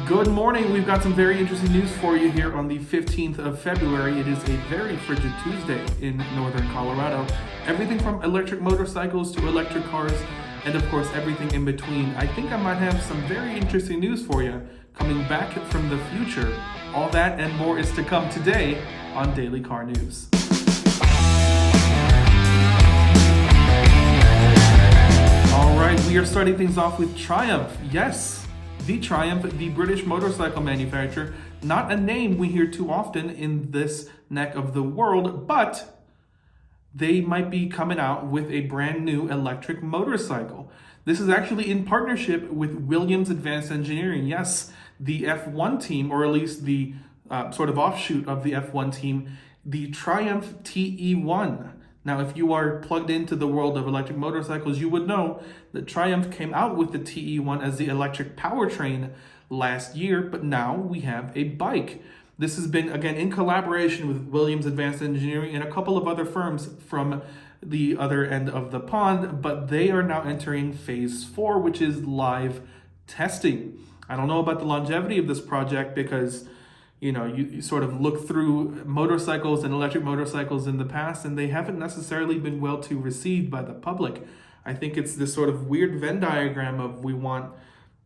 Good morning. We've got some very interesting news for you here on the 15th of February. It is a very frigid Tuesday in northern Colorado. Everything from electric motorcycles to electric cars, and of course everything in between. I think I might have some very interesting news for you coming back from the future. All that and more is to come today on Daily Car News. All right, we are starting things off with Triumph. Yes, the Triumph, the British motorcycle manufacturer, not a name we hear too often in this neck of the world, but they might be coming out with a brand new electric motorcycle. This is actually in partnership with Williams Advanced Engineering. Yes, the F1 team, or at least the sort of offshoot of the F1 team, the Triumph TE1. Now, if you are plugged into the world of electric motorcycles, you would know that Triumph came out with the TE1 as the electric powertrain last year, but now we have a bike. This has been, again, in collaboration with Williams Advanced Engineering and a couple of other firms from the other end of the pond, but they are now entering phase 4, which is live testing. I don't know about the longevity of this project because you sort of look through motorcycles and electric motorcycles in the past, and they haven't necessarily been well to received by the public. I think it's this sort of weird Venn diagram of we want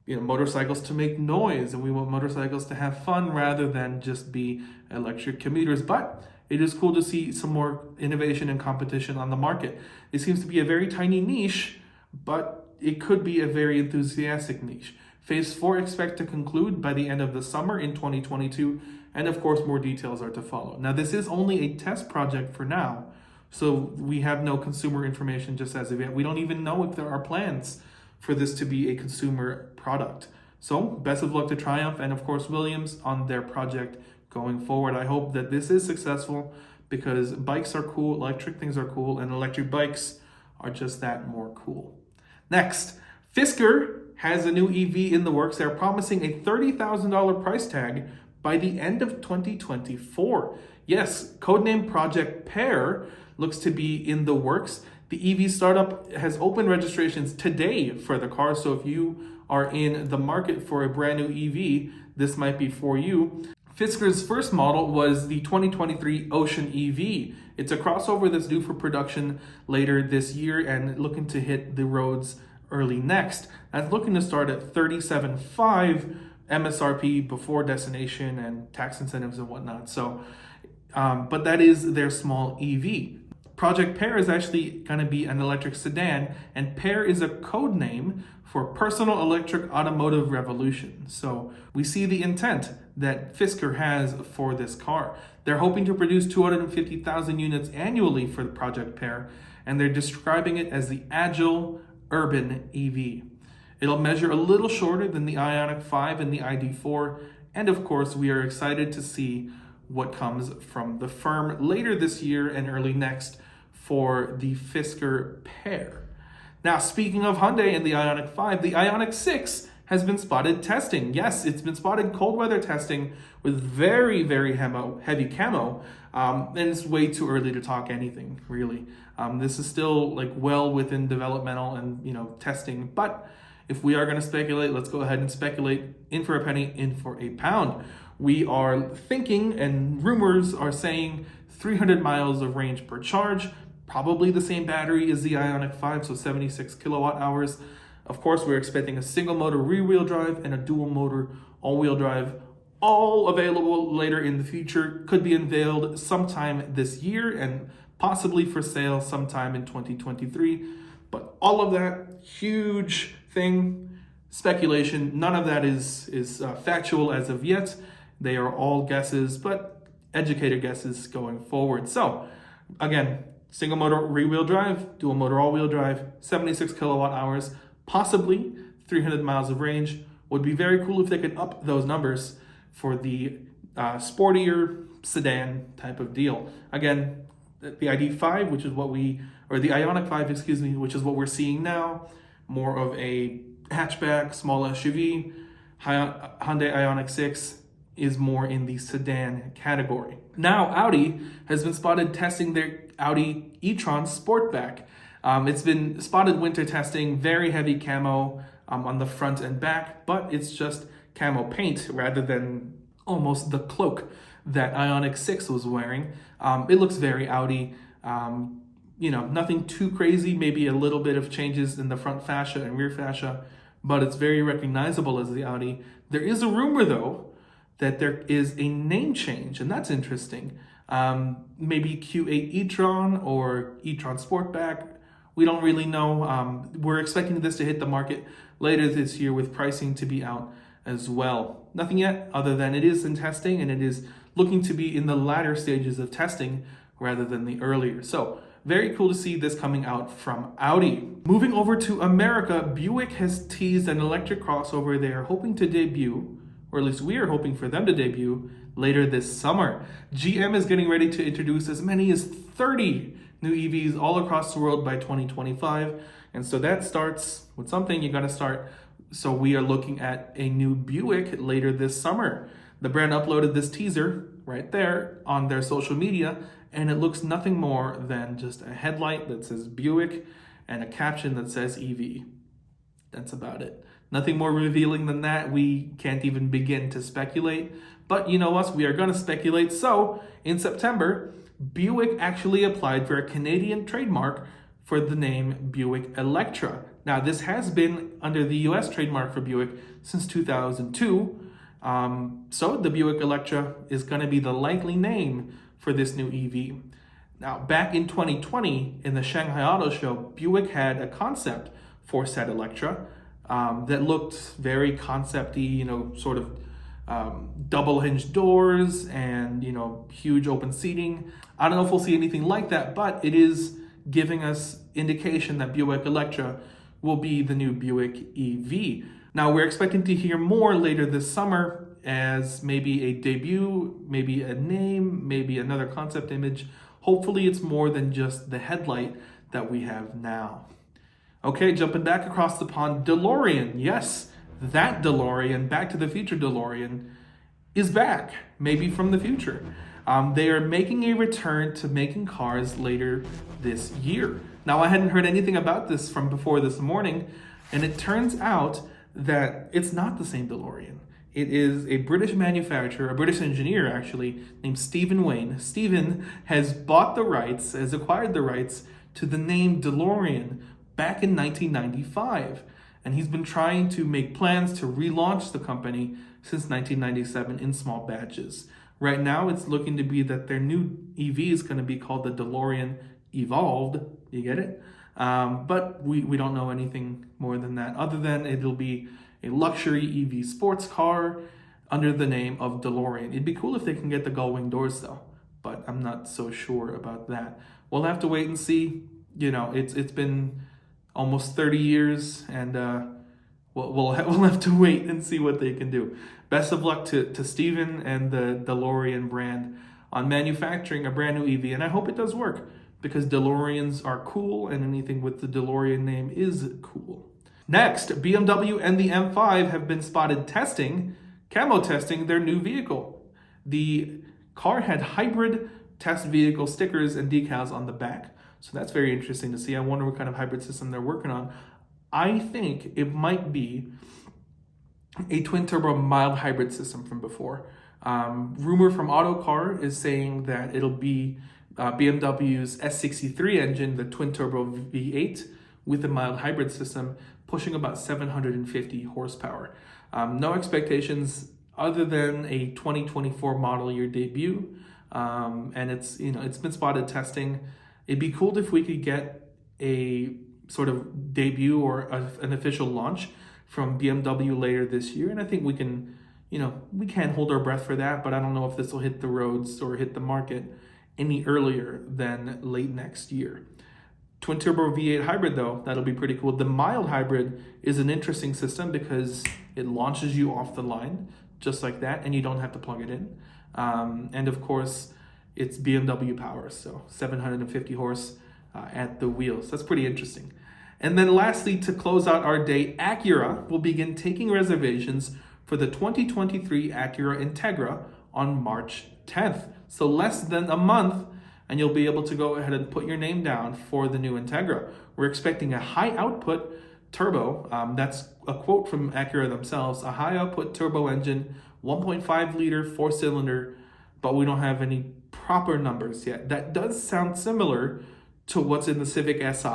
motorcycles to make noise and we want motorcycles to have fun rather than just be electric commuters. But it is cool to see some more innovation and competition on the market. It seems to be a very tiny niche, but it could be a very enthusiastic niche. Phase 4 expect to conclude by the end of the summer in 2022, and of course more details are to follow. Now this is only a test project for now, so we have no consumer information just as of yet. We don't even know if there are plans for this to be a consumer product. So best of luck to Triumph and of course Williams on their project going forward. I hope that this is successful because bikes are cool, electric things are cool, and electric bikes are just that more cool. Next, Fisker has a new EV in the works. They're promising a $30,000 price tag by the end of 2024. Yes, codename Project Pear looks to be in the works. The EV startup has open registrations today for the car, so if you are in the market for a brand new EV, this might be for you. Fisker's first model was the 2023 Ocean EV. It's a crossover that's due for production later this year and looking to hit the roads early next. That's looking to start at $37,500 MSRP before destination and tax incentives and whatnot. So, but that is their small EV. Project Pear is actually going to be an electric sedan, and Pear is a code name for Personal Electric Automotive Revolution. So we see the intent that Fisker has for this car. They're hoping to produce 250,000 units annually for the Project Pear, and they're describing it as the agile urban EV. It'll measure a little shorter than the Ioniq 5 and the ID4, and of course we are excited to see what comes from the firm later this year and early next for the Fisker Pear. Now, speaking of Hyundai and the Ioniq 5, the Ioniq 6 has been spotted testing. Yes, it's been spotted cold weather testing with very, very heavy camo, and it's way too early to talk anything, really. This is still well within developmental and testing, but if we are going to speculate, let's go ahead and speculate. In for a penny, in for a pound. We are thinking, and rumors are saying 300 miles of range per charge, probably the same battery as the Ioniq 5, so 76 kilowatt hours. Of course, we're expecting a single motor rear-wheel drive and a dual motor all-wheel drive, all available later in the future, could be unveiled sometime this year and possibly for sale sometime in 2023. But all of that huge thing, speculation, none of that is factual as of yet. They are all guesses, but educated guesses going forward. So again, single motor rear-wheel drive, dual motor all-wheel drive, 76 kilowatt hours, possibly 300 miles of range. Would be very cool if they could up those numbers for the sportier sedan type of deal. Again, the ID5, which is what the Ioniq 5, which is what we're seeing now, more of a hatchback, small SUV. Hyundai Ioniq 6 is more in the sedan category. Now, Audi has been spotted testing their Audi E-Tron Sportback. It's been spotted winter testing, very heavy camo on the front and back, but it's just camo paint rather than almost the cloak that Ioniq 6 was wearing. It looks very Audi. Nothing too crazy, maybe a little bit of changes in the front fascia and rear fascia, but it's very recognizable as the Audi. There is a rumor, though, that there is a name change, and that's interesting. Maybe Q8 E-Tron or E-Tron Sportback. We don't really know. We're expecting this to hit the market later this year with pricing to be out as well. Nothing yet, other than it is in testing, and it is looking to be in the latter stages of testing rather than the earlier. So very cool to see this coming out from Audi. Moving over to America, Buick has teased an electric crossover they are hoping to debut, or at least we are hoping for them to debut later this summer. GM is getting ready to introduce as many as 30 new EVs all across the world by 2025. And so that starts with something. You got to start. So we are looking at a new Buick later this summer. The brand uploaded this teaser right there on their social media, and it looks nothing more than just a headlight that says Buick and a caption that says EV. That's about it. Nothing more revealing than that. We can't even begin to speculate. But you know us, we are going to speculate. So in September, Buick actually applied for a Canadian trademark for the name Buick Electra. Now, this has been under the US trademark for Buick since 2002. So the Buick Electra is going to be the likely name for this new EV. Now, back in 2020, in the Shanghai Auto Show, Buick had a concept for said Electra that looked very concept-y, sort of double hinged doors and, huge open seating. I don't know if we'll see anything like that, but it is giving us indication that Buick Electra will be the new Buick EV. Now, we're expecting to hear more later this summer as maybe a debut, maybe a name, maybe another concept image. Hopefully it's more than just the headlight that we have now. Okay, jumping back across the pond, Delorean. Yes, that Delorean, Back to the Future Delorean, is back, maybe from the future. They are making a return to making cars later this year. Now, I hadn't heard anything about this from before this morning, and it turns out that it's not the same Delorean. It is a British manufacturer, a British engineer actually, named Stephen Wayne. Stephen has acquired the rights to the name Delorean back in 1995. And he's been trying to make plans to relaunch the company since 1997 in small batches. Right now, it's looking to be that their new EV is going to be called the DeLorean Evolved. You get it? But we don't know anything more than that, other than it'll be a luxury EV sports car under the name of DeLorean. It'd be cool if they can get the gull-wing doors, though, but I'm not so sure about that. We'll have to wait and see. It's been almost 30 years, and we'll have to wait and see what they can do. Best of luck to Steven and the DeLorean brand on manufacturing a brand new EV, and I hope it does work, because DeLoreans are cool, and anything with the DeLorean name is cool. Next, BMW and the M5 have been spotted camo testing their new vehicle. The car had hybrid test vehicle stickers and decals on the back. So that's very interesting to see. I wonder what kind of hybrid system they're working on. I think it might be a twin-turbo mild hybrid system from before. Rumor from Autocar is saying that it'll be BMW's S63 engine, the twin-turbo V8, with a mild hybrid system, pushing about 750 horsepower. No expectations other than a 2024 model year debut. And it's been spotted testing. It'd be cool if we could get a sort of debut or an official launch from BMW later this year. And I think we can hold our breath for that, but I don't know if this will hit the roads or hit the market any earlier than late next year. Twin turbo V8 hybrid, though, that'll be pretty cool. The mild hybrid is an interesting system because it launches you off the line just like that, and you don't have to plug it in. And of course, it's BMW power, so 750 horse at the wheels. That's pretty interesting. And then lastly, to close out our day, Acura will begin taking reservations for the 2023 Acura Integra on March 10th. So less than a month, and you'll be able to go ahead and put your name down for the new Integra. We're expecting a high output turbo. That's a quote from Acura themselves. A high output turbo engine, 1.5 liter, 4-cylinder, but we don't have any proper numbers yet. That does sound similar to what's in the Civic Si,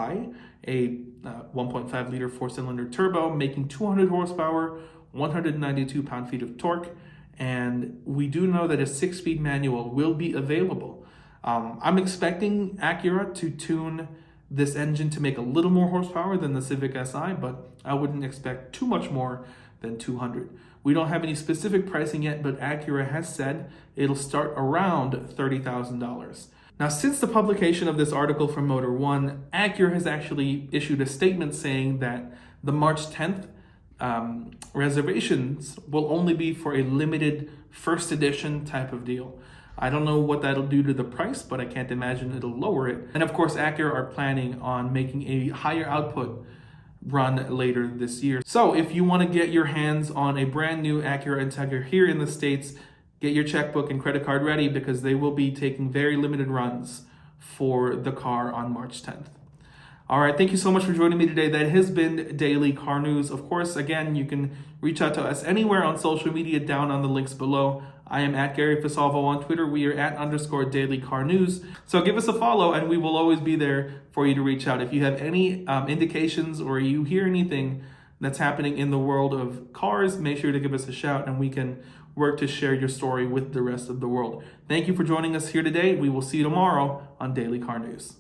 a 1.5 liter 4-cylinder turbo making 200 horsepower, 192 pound-feet of torque, and we do know that a 6-speed manual will be available. I'm expecting Acura to tune this engine to make a little more horsepower than the Civic Si, but I wouldn't expect too much more than 200. We don't have any specific pricing yet, but Acura has said it'll start around $30,000. Now, since the publication of this article from Motor One, Acura has actually issued a statement saying that the March 10th reservations will only be for a limited first edition type of deal. I don't know what that'll do to the price, but I can't imagine it'll lower it. And of course, Acura are planning on making a higher output run later this year. So if you want to get your hands on a brand new Acura Integra here in the States, get your checkbook and credit card ready because they will be taking very limited runs for the car on March 10th. All right, thank you so much for joining me today. That has been Daily Car News. Of course, again, you can reach out to us anywhere on social media down on the links below. I am at Gary Fasalvo on Twitter. We are at _Daily Car News. So give us a follow and we will always be there for you to reach out. If you have any indications or you hear anything that's happening in the world of cars, make sure to give us a shout and we can work to share your story with the rest of the world. Thank you for joining us here today. We will see you tomorrow on Daily Car News.